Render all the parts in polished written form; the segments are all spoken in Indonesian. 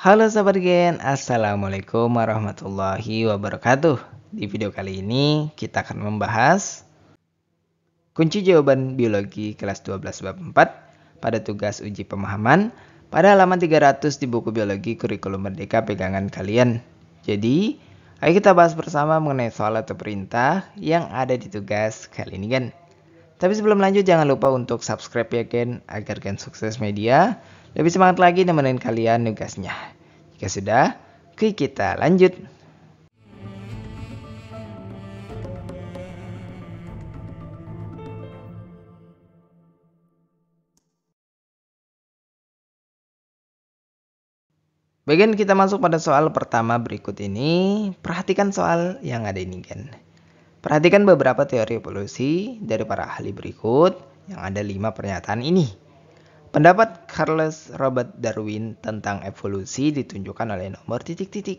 Halo Sobat Gen, Assalamualaikum warahmatullahi wabarakatuh. Di video kali ini kita akan membahas kunci jawaban biologi kelas 12 bab 4 pada tugas uji pemahaman pada halaman 300 di buku biologi kurikulum merdeka pegangan kalian. Jadi, ayo kita bahas bersama mengenai soal atau perintah yang ada di tugas kali ini Gen. Tapi sebelum lanjut jangan lupa untuk subscribe ya Gen, agar Gen Sukses Media lebih semangat lagi nemenin kalian tugasnya. Jika sudah, kita lanjut. Bagian kita masuk pada soal pertama berikut ini. Perhatikan soal yang ada ini Gen. Perhatikan beberapa teori evolusi dari para ahli berikut yang ada 5 pernyataan ini. Pendapat Charles Robert Darwin tentang evolusi ditunjukkan oleh nomor titik-titik.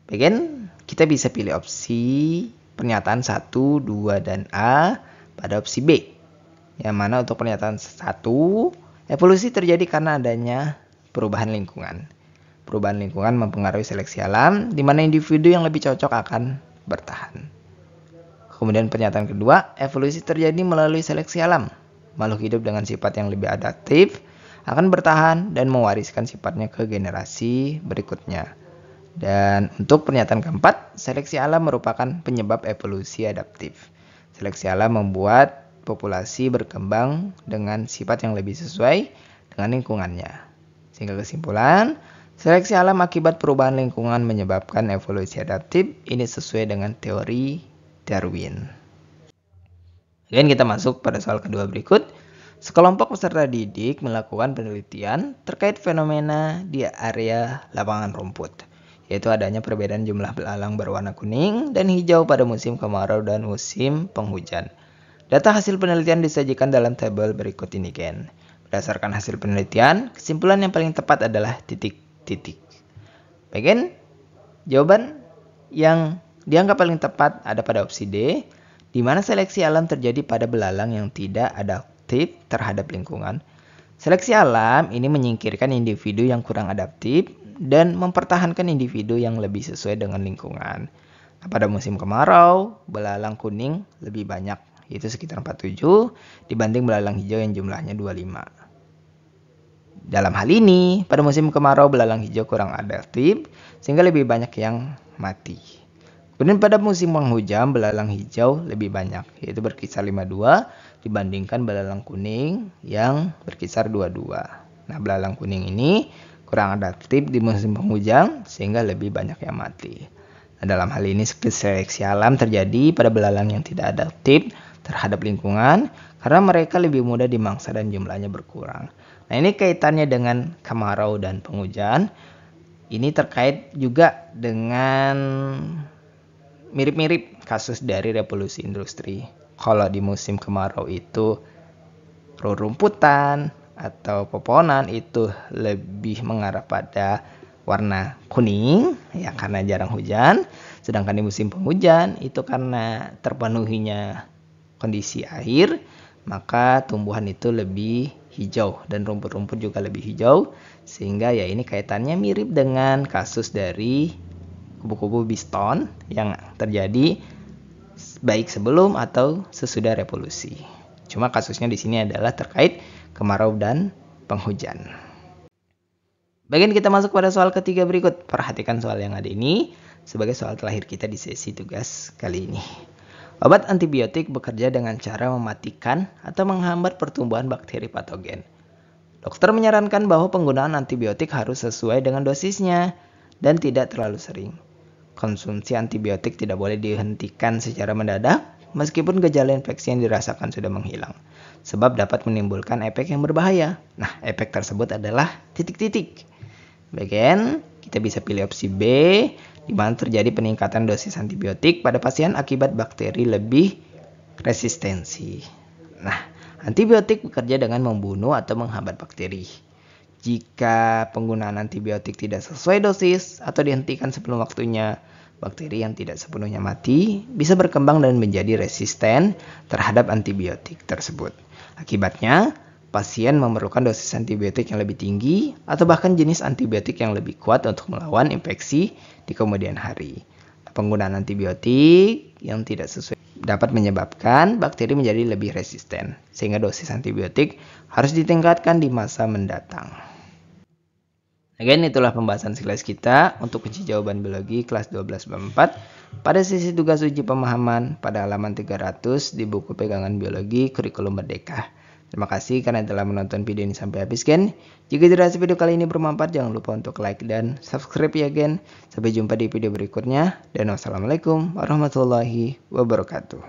Bagian kita bisa pilih opsi pernyataan 1, 2, dan A pada opsi B. Yang mana untuk pernyataan 1, evolusi terjadi karena adanya perubahan lingkungan. Perubahan lingkungan mempengaruhi seleksi alam, di mana individu yang lebih cocok akan bertahan. Kemudian pernyataan kedua, evolusi terjadi melalui seleksi alam. Makhluk hidup dengan sifat yang lebih adaptif akan bertahan dan mewariskan sifatnya ke generasi berikutnya. Dan untuk pernyataan keempat, seleksi alam merupakan penyebab evolusi adaptif. Seleksi alam membuat populasi berkembang dengan sifat yang lebih sesuai dengan lingkungannya. Sehingga kesimpulan, seleksi alam akibat perubahan lingkungan menyebabkan evolusi adaptif. Ini sesuai dengan teori Darwin. Kemudian kita masuk pada soal kedua berikut. Sekelompok peserta didik melakukan penelitian terkait fenomena di area lapangan rumput, yaitu adanya perbedaan jumlah belalang berwarna kuning dan hijau pada musim kemarau dan musim penghujan. Data hasil penelitian disajikan dalam tabel berikut ini Gen. Berdasarkan hasil penelitian, kesimpulan yang paling tepat adalah titik-titik. Bagian jawaban yang dianggap paling tepat ada pada opsi D, di mana seleksi alam terjadi pada belalang yang tidak adaptif terhadap lingkungan. Seleksi alam ini menyingkirkan individu yang kurang adaptif dan mempertahankan individu yang lebih sesuai dengan lingkungan. Nah, pada musim kemarau, belalang kuning lebih banyak, yaitu sekitar 47, dibanding belalang hijau yang jumlahnya 25. Dalam hal ini, pada musim kemarau belalang hijau kurang adaptif, sehingga lebih banyak yang mati. Kemudian pada musim penghujan, belalang hijau lebih banyak, yaitu berkisar 52, dibandingkan belalang kuning yang berkisar 22. Nah, belalang kuning ini kurang adaptif di musim penghujan, sehingga lebih banyak yang mati. Nah, dalam hal ini seleksi alam terjadi pada belalang yang tidak adaptif terhadap lingkungan, karena mereka lebih mudah dimangsa dan jumlahnya berkurang. Nah, ini kaitannya dengan kemarau dan penghujan. Ini terkait juga dengan mirip-mirip kasus dari revolusi industri. Kalau di musim kemarau itu rerumputan atau pepohonan itu lebih mengarah pada warna kuning ya karena jarang hujan. Sedangkan di musim penghujan itu karena terpenuhinya kondisi air, maka tumbuhan itu lebih hijau dan rumput-rumput juga lebih hijau. Sehingga ya ini kaitannya mirip dengan kasus dari kubu-kubu Biston yang terjadi baik sebelum atau sesudah revolusi. Cuma kasusnya di sini adalah terkait kemarau dan penghujan. Bagian kita masuk pada soal ketiga berikut. Perhatikan soal yang ada ini sebagai soal terakhir kita di sesi tugas kali ini. Obat antibiotik bekerja dengan cara mematikan atau menghambat pertumbuhan bakteri patogen. Dokter menyarankan bahwa penggunaan antibiotik harus sesuai dengan dosisnya dan tidak terlalu sering. Konsumsi antibiotik tidak boleh dihentikan secara mendadak meskipun gejala infeksi yang dirasakan sudah menghilang, sebab dapat menimbulkan efek yang berbahaya. Nah, efek tersebut adalah titik-titik. Bagian kita bisa pilih opsi B, di mana terjadi peningkatan dosis antibiotik pada pasien akibat bakteri lebih resistensi. Nah, antibiotik bekerja dengan membunuh atau menghambat bakteri. Jika penggunaan antibiotik tidak sesuai dosis atau dihentikan sebelum waktunya, bakteri yang tidak sepenuhnya mati bisa berkembang dan menjadi resisten terhadap antibiotik tersebut. Akibatnya, pasien memerlukan dosis antibiotik yang lebih tinggi atau bahkan jenis antibiotik yang lebih kuat untuk melawan infeksi di kemudian hari. Penggunaan antibiotik yang tidak sesuai dapat menyebabkan bakteri menjadi lebih resisten, sehingga dosis antibiotik harus ditingkatkan di masa mendatang. Again, itulah pembahasan sekelas kita untuk kunci jawaban biologi kelas 12 bab 4 pada sesi tugas uji pemahaman pada halaman 300 di buku pegangan biologi kurikulum merdeka. Terima kasih karena telah menonton video ini sampai habis, Gen. Jika dirasa video kali ini bermanfaat, jangan lupa untuk like dan subscribe ya, Gen. Sampai jumpa di video berikutnya, dan wassalamualaikum warahmatullahi wabarakatuh.